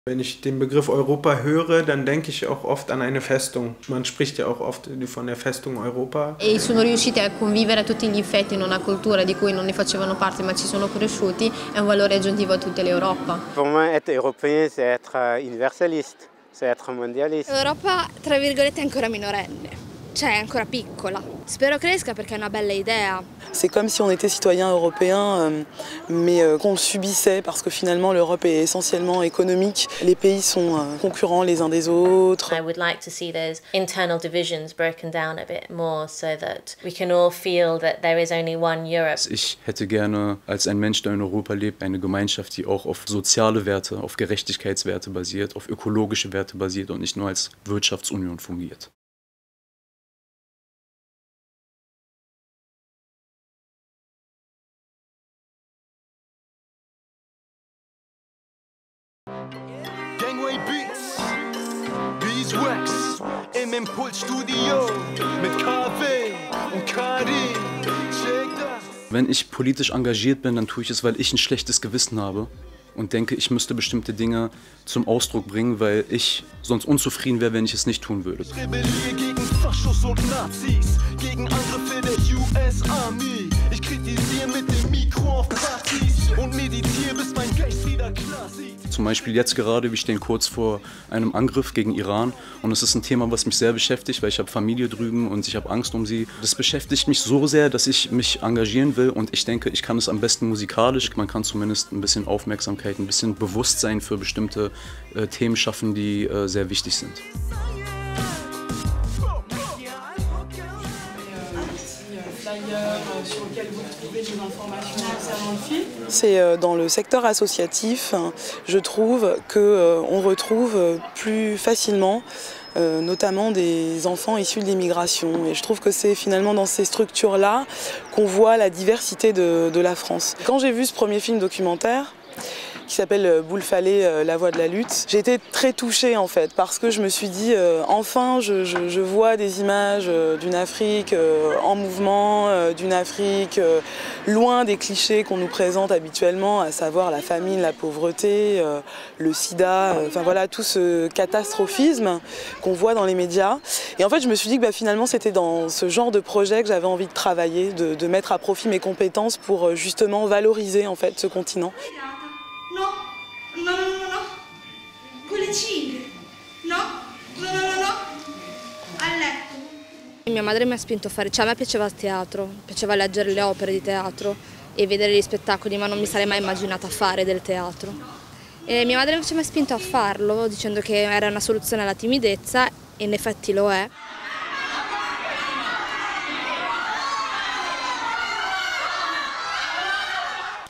Wenn ich den Begriff Europa höre, dann denke ich auch oft an eine Festung. Man spricht ja auch oft von der Festung Europa. E sono riusciti a convivere a tutti gli effetti in una cultura di cui non ne facevano parte ma ci sono cresciuti, è un valore aggiuntivo a tutta l'Europa. Pour moi, être européen, c'est être universaliste, c'est être mondialiste. L'Europa, tra virgolette, è ancora minorenne. Cioè è ancora piccola. Spero cresca perché è una bella idea. C'est comme si on était citoyen européen, mais qu'on le subissait parce que finalement l'Europe est essentiellement économique. Les pays sont concurrents les uns des autres. I would like to see those internal divisions broken down a bit more so that we can all feel that there is only one Europe. Ich hätte gerne als ein Mensch, der in Europa lebt, eine Gemeinschaft, die auch auf soziale Werte, auf Gerechtigkeitswerte basiert, auf ökologische Werte basiert und nicht nur als Wirtschaftsunion fungiert. Gangway Beats, Beeswax, im Impulsstudio mit KW und Karin. Check das. Wenn ich politisch engagiert bin, dann tue ich es, weil ich ein schlechtes Gewissen habe und denke, ich müsste bestimmte Dinge zum Ausdruck bringen, weil ich sonst unzufrieden wäre, wenn ich es nicht tun würde. Ich rebelliere gegen Faschos und Nazis, gegen Angriffe der US Army. Ich kritisiere mit dem Mikro auf Partys und meditiere, bis mein Geist wieder klar sieht. Zum Beispiel jetzt gerade, wir stehen kurz vor einem Angriff gegen Iran und es ist ein Thema, was mich sehr beschäftigt, weil ich habe Familie drüben und ich habe Angst um sie. Das beschäftigt mich so sehr, dass ich mich engagieren will und ich denke, ich kann es am besten musikalisch. Man kann zumindest ein bisschen Aufmerksamkeit, ein bisschen Bewusstsein für bestimmte Themen schaffen, die sehr wichtig sind. C'est dans le secteur associatif, je trouve qu'on retrouve plus facilement notamment des enfants issus de l'immigration. Et je trouve que c'est finalement dans ces structures-là qu'on voit la diversité de la France. Quand j'ai vu ce premier film documentaire, qui s'appelle Boule Fallée, la voix de la lutte. J'ai été très touchée en fait parce que je me suis dit enfin je vois des images d'une Afrique en mouvement, d'une Afrique loin des clichés qu'on nous présente habituellement, à savoir la famine, la pauvreté, le sida, enfin voilà tout ce catastrophisme qu'on voit dans les médias. Et en fait je me suis dit que finalement c'était dans ce genre de projet que j'avais envie de travailler, de mettre à profit mes compétences pour justement valoriser en fait ce continent. No, no, no, no, no, con le cinghe, no, no, no, no, no, a letto. Mia madre mi ha spinto a fare, cioè a me piaceva il teatro, piaceva leggere le opere di teatro e vedere gli spettacoli, ma non mi sarei mai immaginata fare del teatro. E mia madre invece mi ha spinto a farlo dicendo che era una soluzione alla timidezza e in effetti lo è.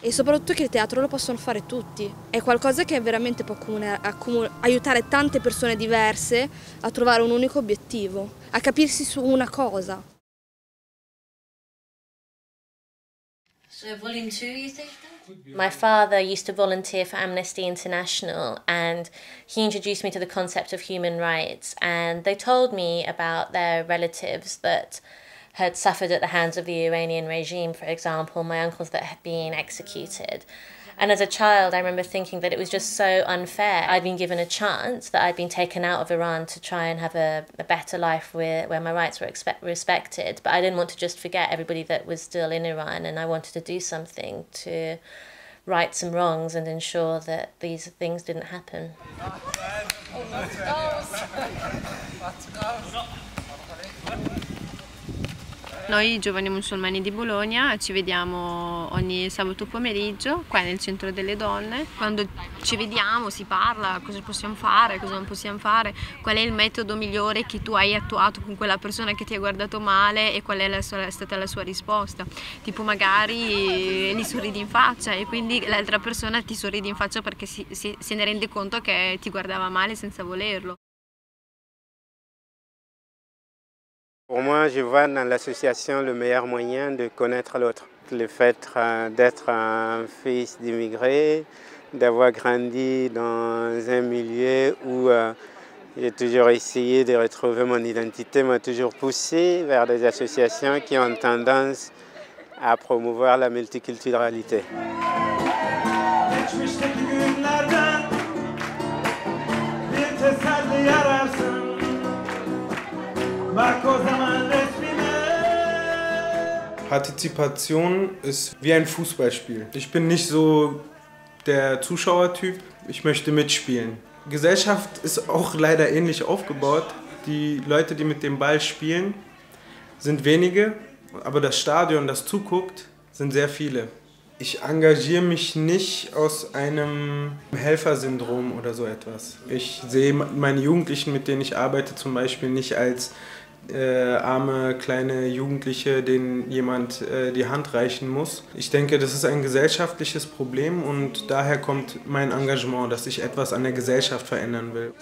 E soprattutto che il teatro lo possono fare tutti. È qualcosa che veramente può aiutare tante persone diverse a trovare un unico obiettivo, a capirsi su una cosa. So volume 2, you think? My father used to volunteer for Amnesty International and he introduced me to the concept of human rights, and they told me about their relatives that had suffered at the hands of the Iranian regime, for example, my uncles that had been executed. And as a child, I remember thinking that it was just so unfair. I'd been given a chance, that I'd been taken out of Iran to try and have a better life where my rights were respected. But I didn't want to just forget everybody that was still in Iran, and I wanted to do something to right some wrongs and ensure that these things didn't happen. Noi giovani musulmani di Bologna ci vediamo ogni sabato pomeriggio qua nel centro delle donne. Quando ci vediamo si parla cosa possiamo fare, cosa non possiamo fare, qual è il metodo migliore che tu hai attuato con quella persona che ti ha guardato male e qual è stata la sua risposta. Tipo magari gli sorridi in faccia e quindi l'altra persona ti sorride in faccia perché se ne rende conto che ti guardava male senza volerlo. Pour moi, je vois dans l'association le meilleur moyen de connaître l'autre. Le fait d'être un fils d'immigrés, d'avoir grandi dans un milieu où j'ai toujours essayé de retrouver mon identité, m'a toujours poussé vers des associations qui ont tendance à promouvoir la multiculturalité. Partizipation ist wie ein Fußballspiel. Ich bin nicht so der Zuschauertyp, ich möchte mitspielen. Gesellschaft ist auch leider ähnlich aufgebaut. Die Leute, die mit dem Ball spielen, sind wenige, aber das Stadion, das zuguckt, sind sehr viele. Ich engagiere mich nicht aus einem Helfersyndrom oder so etwas. Ich sehe meine Jugendlichen, mit denen ich arbeite, zum Beispiel nicht als arme kleine Jugendliche, denen jemand die Hand reichen muss. Ich denke, das ist ein gesellschaftliches Problem und daher kommt mein Engagement, dass ich etwas an der Gesellschaft verändern will.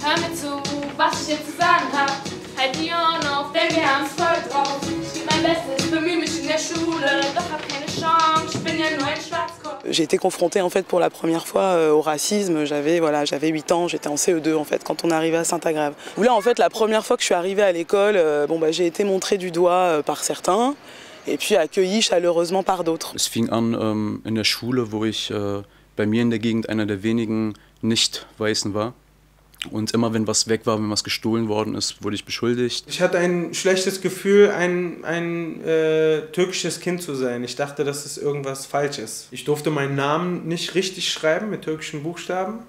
Hör mir zu, was ich dir zu sagen hab. Halt die Ohren auf, denn wir haben's voll drauf. Ich geb mein Bestes, bemühe mich in der Schule, doch hab keine Chance, ich bin ja nur ein Schwarzkopf. J'ai été confrontée en fait pour la première fois au racisme. J'avais 8 ans, j'étais en CE2 en fait quand on arrivait à Saint-Agrève. Où là en fait la première fois que je suis arrivée à l'école, j'ai été montrée du doigt par certains et puis accueillie chaleureusement par d'autres. Es fing an in der Schule, wo ich bei mir in der Gegend einer der wenigen Nicht-Weißen war. Und immer wenn was weg war, wenn was gestohlen worden ist, wurde ich beschuldigt. Ich hatte ein schlechtes Gefühl, ein türkisches Kind zu sein. Ich dachte, dass es irgendwas falsch ist. Ich durfte meinen Namen nicht richtig schreiben mit türkischen Buchstaben.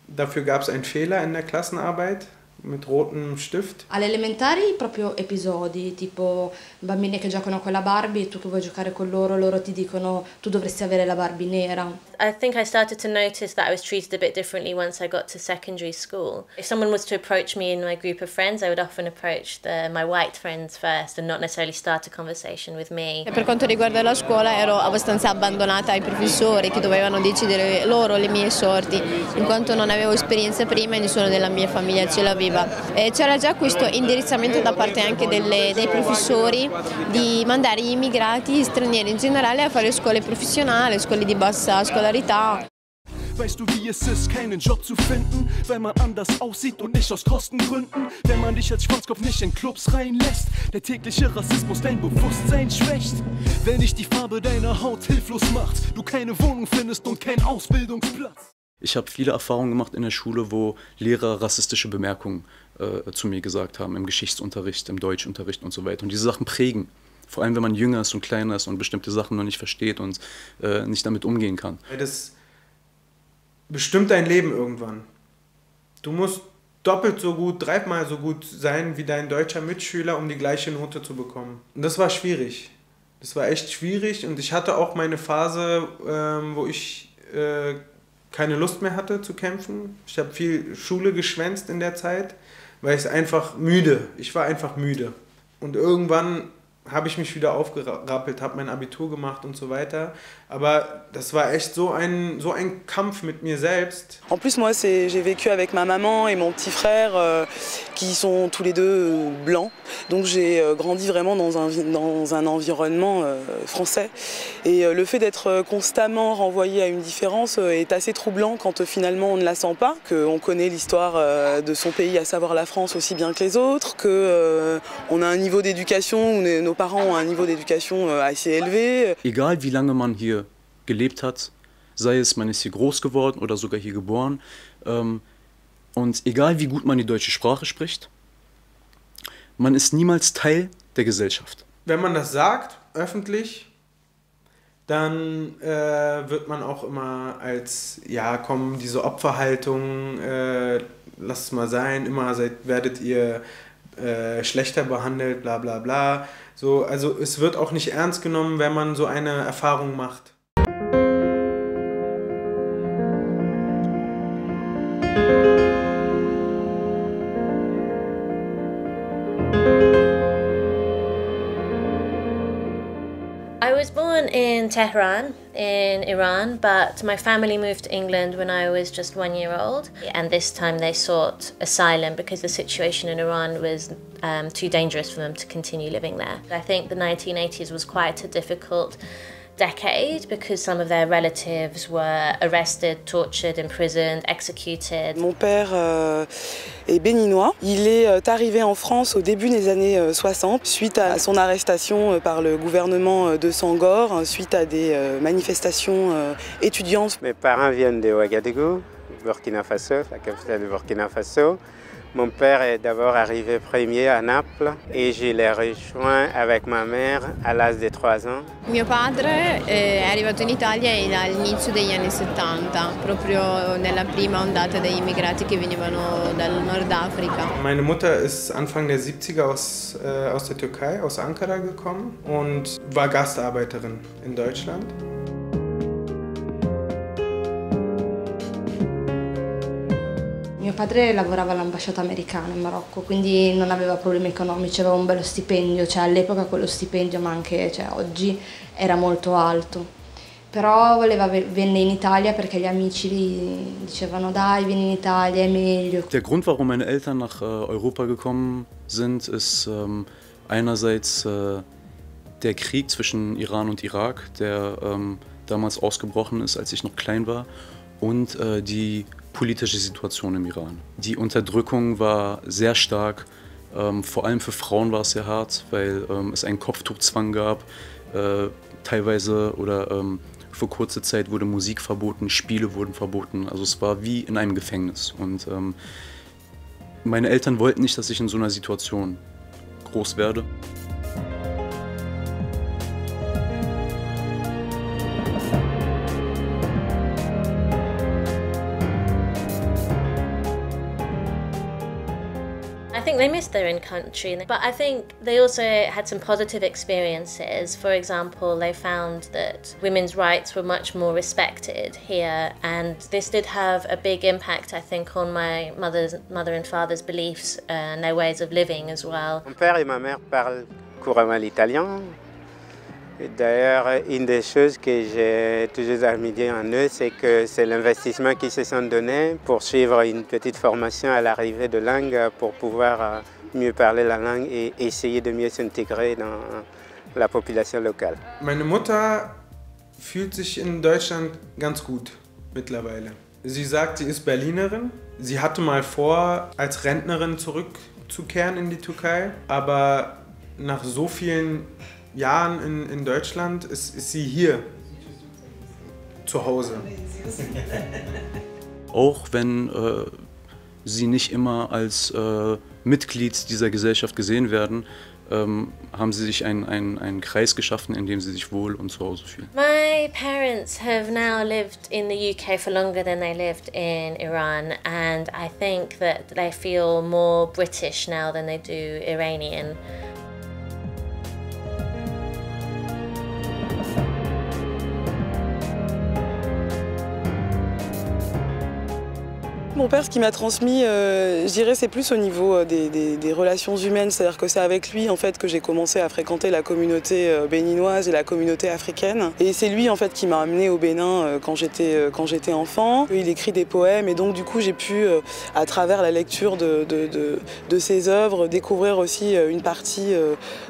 Dafür gab es einen Fehler in der Klassenarbeit mit rotem Stift. Alle elementari proprio episodi, tipo bambini che giocano con la Barbie e tu che vuoi giocare con loro, loro ti dicono tu dovresti avere la Barbie nera. I think I started to notice that I was treated a bit differently once I got to secondary school. If someone was to approach me in my group of friends, I would often approach my white friends first and not necessarily start a conversation with me. Per quanto riguarda la scuola ero abbastanza abbandonata ai professori che dovevano decidere loro le mie sorti, in quanto non avevo esperienza prima e nessuno della mia famiglia ce l'aveva. C'era già questo indirizzamento da parte anche dei professori di mandare gli immigrati stranieri in generale a fare scuole professionali, scuole di bassa scolarità. Weißt du, wie es ist, keinen Job zu finden, weil man anders aussieht und nicht aus Kostengründen? Wenn man dich als Schwarzkopf nicht in Clubs reinlässt, der tägliche Rassismus dein Bewusstsein schwächt. Wenn dich die Farbe deiner Haut hilflos macht, du keine Wohnung findest und keinen Ausbildungsplatz. Ich habe viele Erfahrungen gemacht in der Schule, wo Lehrer rassistische Bemerkungen zu mir gesagt haben, im Geschichtsunterricht, im Deutschunterricht und so weiter. Und diese Sachen prägen, vor allem wenn man jünger ist und kleiner ist und bestimmte Sachen noch nicht versteht und nicht damit umgehen kann. Das bestimmt dein Leben irgendwann. Du musst doppelt so gut, dreimal so gut sein wie dein deutscher Mitschüler, um die gleiche Note zu bekommen. Und das war schwierig. Das war echt schwierig und ich hatte auch meine Phase, wo ich keine Lust mehr hatte zu kämpfen. Ich habe viel Schule geschwänzt in der Zeit, weil ich war einfach müde. Und irgendwann habe ich mich wieder aufgerappelt, habe mein Abitur gemacht und so weiter. Aber das war echt so ein Kampf mit mir selbst. En plus, moi, j'ai vécu avec ma maman et mon petit frère qui sont tous les deux blancs. Donc j'ai grandi vraiment dans un environnement français. Et le fait d'être constamment renvoyé à une différence est assez troublant quand finalement on ne la sent pas, qu'on connaît l'histoire de son pays, à savoir la France, aussi bien que les autres, qu'on a un niveau d'éducation, où nos parents ont un niveau d'éducation assez élevé. Egal wie lange man hier gelebt hat, sei es man ist hier groß geworden oder sogar hier geboren, und egal wie gut man die deutsche Sprache spricht, man ist niemals Teil der Gesellschaft. Wenn man das sagt, öffentlich, dann wird man auch immer als, ja komm, diese Opferhaltung, lasst es mal sein, immer werdet ihr schlechter behandelt, bla bla bla. So, also es wird auch nicht ernst genommen, wenn man so eine Erfahrung macht. I was born in Tehran, in Iran, but my family moved to England when I was just 1 year old. And this time they sought asylum because the situation in Iran was too dangerous for them to continue living there. I think the 1980s was quite a difficult decade because some of their relatives were arrested, tortured, imprisoned, executed. Mon père est béninois. Il est arrivé en France au début des années 60 suite à son arrestation par le gouvernement de Senghor, suite à des manifestations étudiantes. Mes parents viennent de Ouagadougou, Burkina Faso, la capitale de Burkina Faso. Mon père est d'abord arrivé premier à Naples et je l'ai rejoint avec ma mère à l'âge de 3 ans. Mio padre è arrivato in Italia all'inizio degli anni 70, proprio nella prima ondata degli immigrati che venivano dal Nord Africa. Meine Mutter ist Anfang der 70er aus der Türkei, aus Ankara gekommen und war Gastarbeiterin in Deutschland. Mio padre lavorava all'ambasciata americana in Marocco, quindi non aveva problemi economici, aveva un bello stipendio, cioè all'epoca quello stipendio, ma anche oggi, era molto alto. Però venne in Italia perché gli amici gli dicevano dai, vieni in Italia, è meglio. Der Grund, warum meine Eltern nach Europa gekommen sind, ist einerseits der Krieg zwischen Iran und Irak, der damals ausgebrochen ist, als ich noch klein war, und die politische Situation im Iran. Die Unterdrückung war sehr stark, vor allem für Frauen war es sehr hart, weil es einen Kopftuchzwang gab, teilweise oder für kurze Zeit wurde Musik verboten, Spiele wurden verboten, also es war wie in einem Gefängnis. Und meine Eltern wollten nicht, dass ich in so einer Situation groß werde. I think they missed their own country, but I think they also had some positive experiences. For example, they found that women's rights were much more respected here, and this did have a big impact, I think, on my mother and father's beliefs and their ways of living as well. Mon père et ma mère parlent couramment l'italien. D'ailleurs, une des choses que j'ai toujours admiré en eux, c'est que c'est l'investissement qu'ils se sont donné pour suivre une petite formation à l'arrivée de langue pour pouvoir mieux parler la langue et essayer de mieux s'intégrer dans la population locale. Meine Mutter fühlt sich in Deutschland ganz gut mittlerweile. Sie sagt, sie ist Berlinerin. Sie hatte mal vor, als Rentnerin zurückzukehren in die Türkei, aber nach so vielen Jahren in Deutschland ist sie hier zu Hause. Auch wenn sie nicht immer als Mitglied dieser Gesellschaft gesehen werden, haben sie sich einen Kreis geschaffen, in dem sie sich wohl und zu Hause fühlen. My parents have now lived in the UK for longer than they lived in Iran, and I think that they feel more British now than they do Iranian. Mon père, ce qu'il m'a transmis, je dirais, c'est plus au niveau des relations humaines. C'est-à-dire que c'est avec lui en fait, que j'ai commencé à fréquenter la communauté béninoise et la communauté africaine. Et c'est lui en fait, qui m'a amené au Bénin quand j'étais enfant. Il écrit des poèmes et donc du coup j'ai pu, à travers la lecture de ses œuvres, découvrir aussi une partie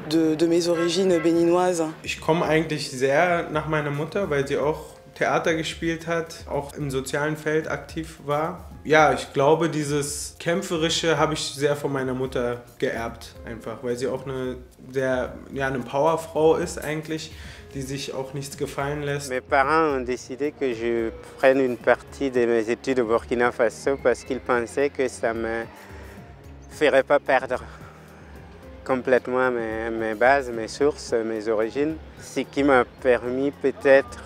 de mes origines béninoises. Ich komme eigentlich sehr nach meiner Mutter, weil sie auch Theater gespielt hat, auch im sozialen Feld aktiv war. Ja, ich glaube, dieses Kämpferische habe ich sehr von meiner Mutter geerbt, einfach, weil sie auch eine Powerfrau ist eigentlich, die sich auch nichts gefallen lässt. Mes parents ont décidé que je prenne une partie de mes études au Burkina Faso parce qu'ils pensaient que ça me ferait pas perdre complètement mes bases, mes sources, mes origines, ce qui m'a permis peut-être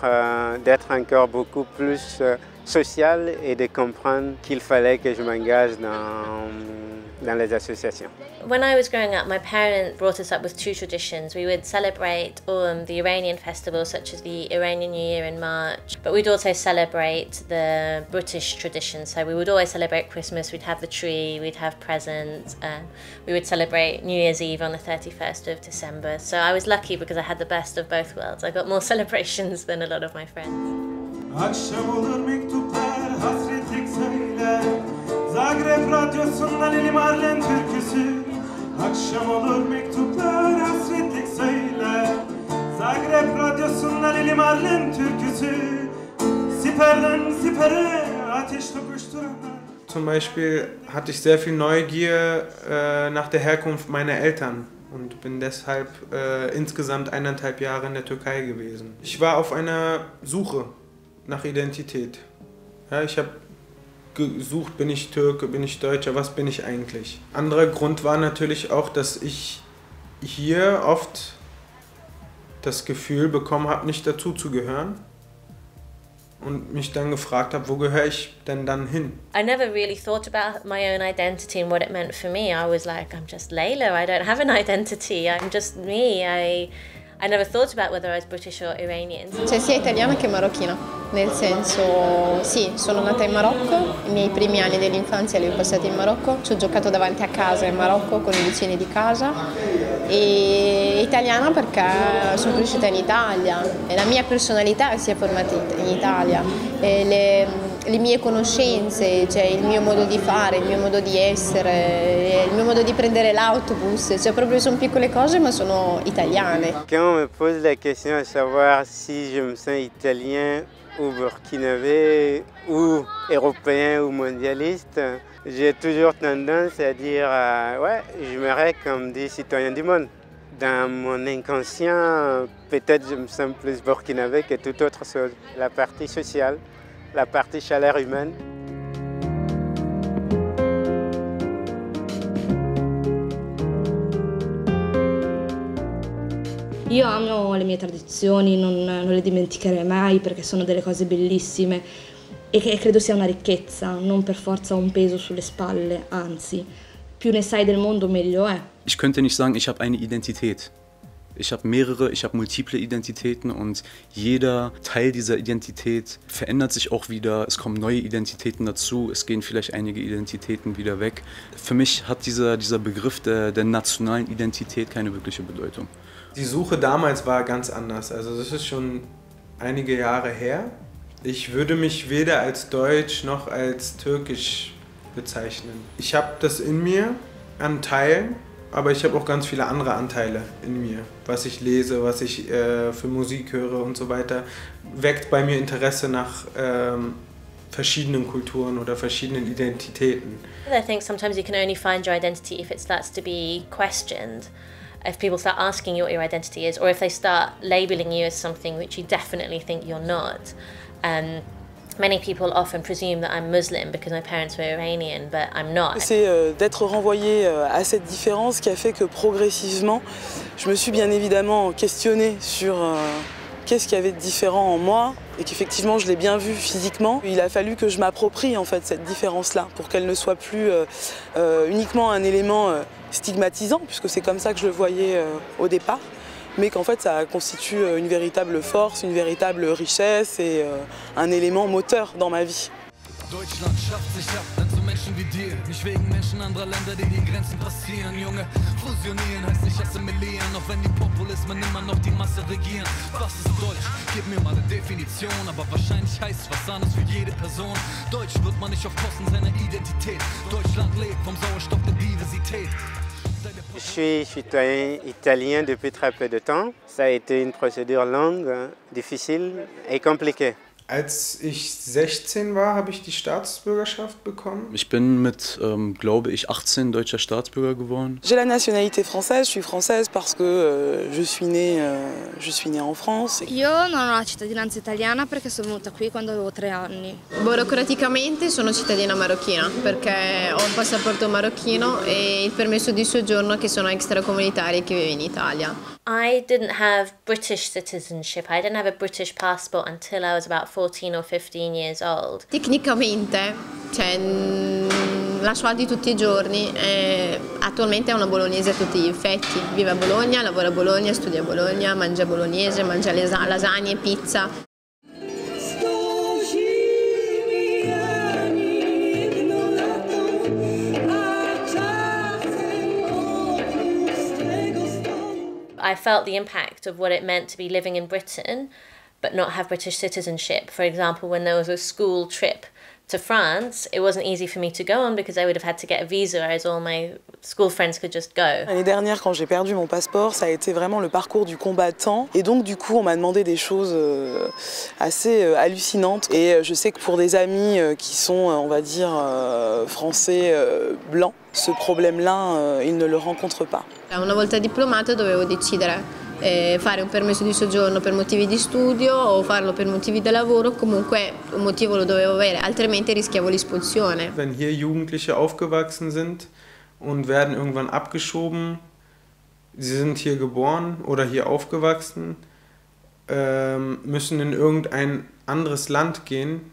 d'être encore beaucoup plus social et de comprendre qu'il fallait que je m'engage dans les associations. When I was growing up, my parents brought us up with two traditions. We would celebrate the Iranian festivals, such as the Iranian New Year in March, but we'd also celebrate the British tradition. So we would always celebrate Christmas, we'd have the tree, we'd have presents, we would celebrate New Year's Eve on the 31st of December. So I was lucky because I had the best of both worlds. I got more celebrations than a lot of my friends. Akşam olur mektuplar hasretlik söyler Zagreb radyosundan Lili Marlen türküsü Akşam olur mektuplar hasretlik söyler Zagreb radyosundan Lili Kemal'in türküsü, siperden sipere ateş tokuşturanlar. Zum Beispiel hatte ich sehr viel Neugier nach der Herkunft meiner Eltern und bin deshalb insgesamt 1,5 Jahre in der Türkei gewesen. Ich war auf einer Suche nach Identität. Ja, ich habe gesucht, bin ich Türke, bin ich Deutscher, was bin ich eigentlich? Anderer Grund war natürlich auch, dass ich hier oft das Gefühl bekommen habe, nicht dazu zu gehören. Und mich dann gefragt habe, wo gehöre ich denn dann hin? I never really thought about my own identity and what it meant for me. I was like, I'm just Layla, I don't have an identity, I'm just me. I never thought about whether I was British or Iranian. Cioè sia italiana che marocchina, nel senso sì, sono nata in Marocco, i miei primi anni dell'infanzia li ho passati in Marocco, ci ho giocato davanti a casa in Marocco con i vicini di casa e italiana perché sono cresciuta in Italia e la mia personalità si è formata in Italia, e le mie conoscenze, cioè il mio modo di fare, il mio modo di essere, il mio modo di prendere l'autobus, cioè proprio sono piccole cose ma sono italiane. Quand on me pose la question de savoir si je me sens italien ou burkinabé ou européen ou mondialiste, j'ai toujours tendance à dire ouais, je me rêve comme des citoyens du monde. Dans mon inconscient, peut-être je me sens plus burkinabé que toute autre chose. La partie sociale, la partie chaleur humaine. Io amo le mie tradizioni, non le dimenticherei mai perché sono delle cose bellissime e che credo sia una ricchezza, non per forza un peso sulle spalle, anzi, più ne sai del mondo meglio è. Ich könnte nicht sagen, ich habe eine Identität. Ich habe mehrere, ich habe multiple Identitäten und jeder Teil dieser Identität verändert sich auch wieder. Es kommen neue Identitäten dazu, es gehen vielleicht einige Identitäten wieder weg. Für mich hat dieser Begriff der nationalen Identität keine wirkliche Bedeutung. Die Suche damals war ganz anders, also das ist schon einige Jahre her. Ich würde mich weder als deutsch noch als türkisch bezeichnen. Ich habe das in mir an Teilen, aber ich habe auch ganz viele andere Anteile in mir. Was ich lese, was ich für Musik höre und so weiter, weckt bei mir Interesse nach verschiedenen Kulturen oder verschiedenen Identitäten. I think sometimes you can only find your identity if it starts to be questioned. If people start asking you what your identity is, or if they start labeling you as something which you definitely think you're not. Many people often presume that I'm Muslim because my parents were Iranian, but I'm not. C'est d'être renvoyée à cette différence qui a fait que progressivement, je me suis bien évidemment questionnée sur qu'est-ce qu'il y avait de différent en moi et qu'effectivement je l'ai bien vu physiquement. Il a fallu que je m'approprie en fait cette différence-là pour qu'elle ne soit plus uniquement un élément stigmatisant, puisque c'est comme ça que je le voyais au départ, mais qu'en fait ça constitue une véritable force, une véritable richesse et un élément moteur dans ma vie. Deutschland schafft sich ab, denn so Menschen wie dir, nicht wegen Menschen anderer Länder, die die Grenzen passieren, Junge. Fusionieren heißt nicht assimilieren, auch wenn die Populismen immer noch die Masse regieren. Was ist Deutsch? Gib mir mal eine Definition, aber wahrscheinlich heißt es was anderes für jede Person. Deutsch wird man nicht auf Kosten seiner Identität. Deutschland lebt vom Sauerstoff der Diversität. Je suis citoyen italien depuis très peu de temps. Ça a été une procédure longue, difficile et compliquée. Als ich 16 war, habe ich die Staatsbürgerschaft bekommen. Ich bin mit, glaube ich, 18 deutscher Staatsbürger geworden. J'ai la nationalité française, je suis française parce que je suis née en France. Io non ho la cittadinanza italiana perché sono venuta qui quando avevo 3 anni. Burocraticamente sono cittadina marocchina perché ho un passaporto marocchino e il permesso di soggiorno che sono extracomunitari che vive in Italia. I didn't have British citizenship. I didn't have a British passport until I was about 14 or 15 years old. Tecnicamente, cioè, la sua di tutti i giorni, attualmente è una bolognese a tutti gli effetti. Vive a Bologna, lavora a Bologna, studia a Bologna, mangia bolognese, mangia lasagne, pizza. I felt the impact of what it meant to be living in Britain but not have British citizenship. For example, when there was a school trip to France, it wasn't easy for me to go on because I would have had to get a visa, whereas all my school friends could just go. L'année dernière, quand j'ai perdu mon passeport, ça a été vraiment le parcours du combattant. Et donc, du coup, on m'a demandé des choses assez hallucinantes. Et je sais que pour des amis qui sont, on va dire, français blancs, ce problème-là, ils ne le rencontrent pas. Una volta diplomata dovevo decidere fare un permesso di soggiorno per motivi di studio o farlo per motivi di lavoro, comunque un motivo lo dovevo avere, altrimenti rischiavo l'espulsione. Wenn hier Jugendliche aufgewachsen sind und werden irgendwann abgeschoben, sie sind hier geboren oder hier aufgewachsen, müssen in irgendein anderes Land gehen,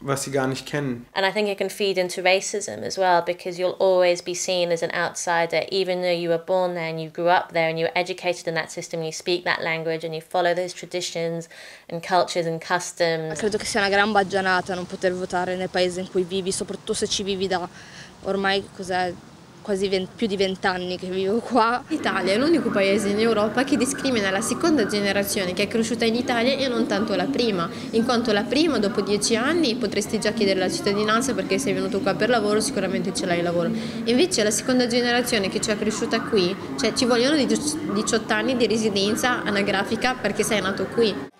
was sie gar nicht kennen. And I think it can feed into racism as well, because you'll always be seen as an outsider, even though you were born there and you grew up there and you were educated in that system, and you speak that language and you follow those traditions and cultures and customs. Credo che sia una gran baggianata non poter votare nel paese in cui vivi, soprattutto se ci vivi da ormai quasi più di 20 anni che vivo qua. L'Italia è l'unico paese in Europa che discrimina la seconda generazione che è cresciuta in Italia e non tanto la prima, in quanto la prima dopo 10 anni potresti già chiedere la cittadinanza perché sei venuto qua per lavoro, sicuramente ce l'hai il lavoro. Invece la seconda generazione che ci è cresciuta qui, cioè ci vogliono 18 anni di residenza anagrafica perché sei nato qui.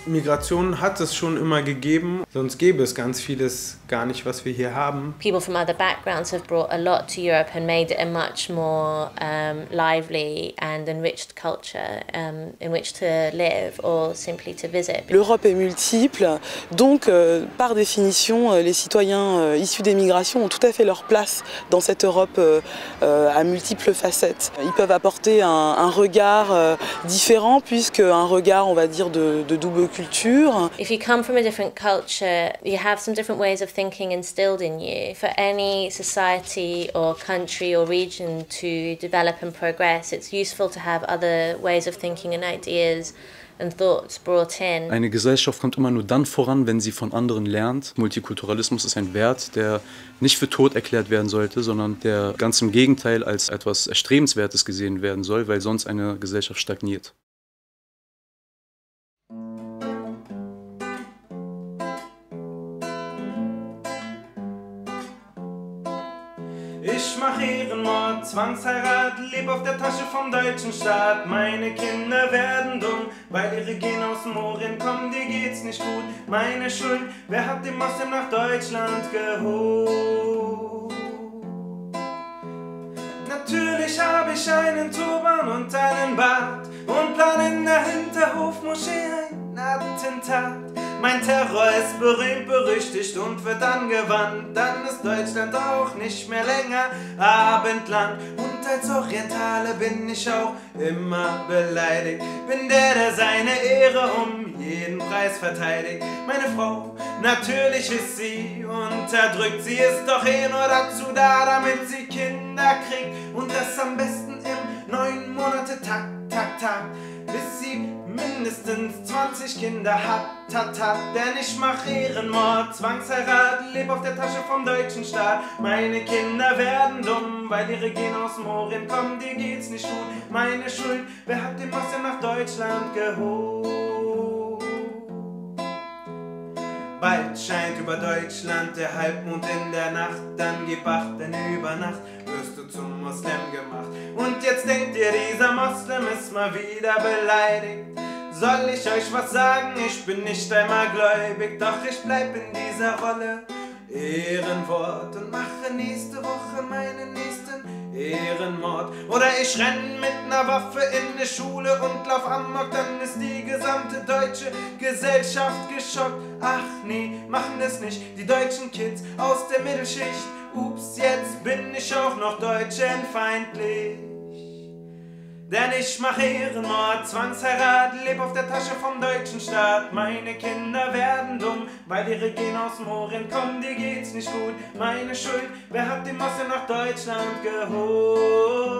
Migration hat es schon immer gegeben, sonst gäbe es ganz vieles gar nicht, was wir hier haben. People from other backgrounds have brought a lot to Europe and made it a much more lively and enriched culture in which to live or simply to visit. L'Europe est multiple, donc par définition, les citoyens issus des migrations ont tout à fait leur place dans cette Europe à multiples facettes. Ils peuvent apporter un regard différent, puisque un regard, on va dire, de double culture. If you come from a different culture, you have some different ways of thinking instilled in you. For any society or country or region to develop and progress, it's useful to have other ways of thinking and ideas and thoughts brought in. Eine Gesellschaft kommt immer nur dann voran, wenn sie von anderen lernt. Multikulturalismus ist ein Wert, der nicht für tot erklärt werden sollte, sondern der ganz im Gegenteil als etwas Erstrebenswertes gesehen werden soll, weil sonst eine Gesellschaft stagniert. Ich mach Ehrenmord, Zwangsheirat, leb auf der Tasche vom deutschen Staat. Meine Kinder werden dumm, weil ihre Gene aus dem Orient kommen, dir geht's nicht gut. Meine Schuld, wer hat den Moslem nach Deutschland geholt? Natürlich habe ich einen Turban und einen Bart und plan in der Hinterhofmoschee ein Attentat. Mein Terror ist berühmt, berüchtigt und wird angewandt. Dann ist Deutschland auch nicht mehr länger Abendland. Und als Orientale bin ich auch immer beleidigt. Bin der seine Ehre um jeden Preis verteidigt. Meine Frau, natürlich ist sie unterdrückt. Sie ist doch eh nur dazu da, damit sie Kinder kriegt. Und das am besten im 9 Monate Takt. Bis sie mindestens 20 Kinder hat. Denn ich mach Ehrenmord, Zwangsheirat, leb auf der Tasche vom deutschen Staat. Meine Kinder werden dumm, weil ihre Gene aus dem Orient kommen, dir geht's nicht gut. Meine Schuld, wer hat den Moslem nach Deutschland geholt? Bald scheint über Deutschland der Halbmond in der Nacht, dann gib Acht, denn über Nacht wirst du zum Moslem gemacht. Und jetzt denkt ihr, dieser Moslem ist mal wieder beleidigt. Soll ich euch was sagen? Ich bin nicht einmal gläubig, doch ich bleib in dieser Rolle Ehrenwort und mache nächste Woche meinen nächsten Ehrenmord. Oder ich renn mit ner Waffe in die Schule und lauf amok, dann ist die gesamte deutsche Gesellschaft geschockt. Ach nee, machen es nicht, die deutschen Kids aus der Mittelschicht. Ups, jetzt bin ich auch noch deutschenfeindlich. Denn ich mach Ehrenmord, Zwangsheirat, leb auf der Tasche vom deutschen Staat. Meine Kinder werden dumm, weil ihre Gene aus dem Orient kommen, dir geht's nicht gut. Meine Schuld, wer hat den Moslem nach Deutschland geholt?